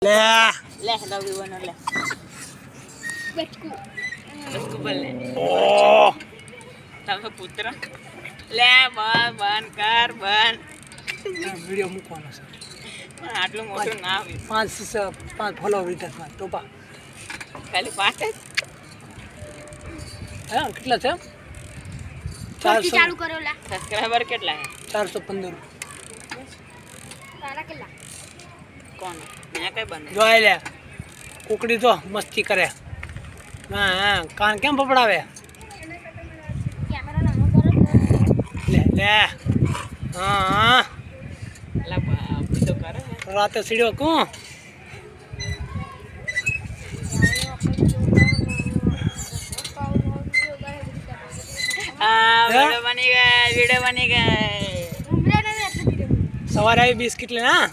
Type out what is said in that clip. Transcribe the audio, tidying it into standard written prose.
ले ले love you one ले बचकू बचकू बोल ले ओ तब पुत्र ले बन कर बन वीडियो મૂકવાનો છે પણ આટલું મોટું ના આવે 5 ફોલોવર વિતરમાં ટોપા ખાલી 5 જ હે કેટલા છે ચોથી ચાલુ કરો લા સબસ્ક્રાઇબર કેટલા હે 415 તારા કેટલા કોણ મેં કઈ બને જોઈ લે કુકડી તો મસ્તી કરે હા કાન કેમ પપડાવે કેમેરા નાનો કરો લે લે હા લા બાપ તો કરે ને રાતે સીડ્યો કોણ वीडियो बनी गए સવારે આવી બિસ્કિટ લે ના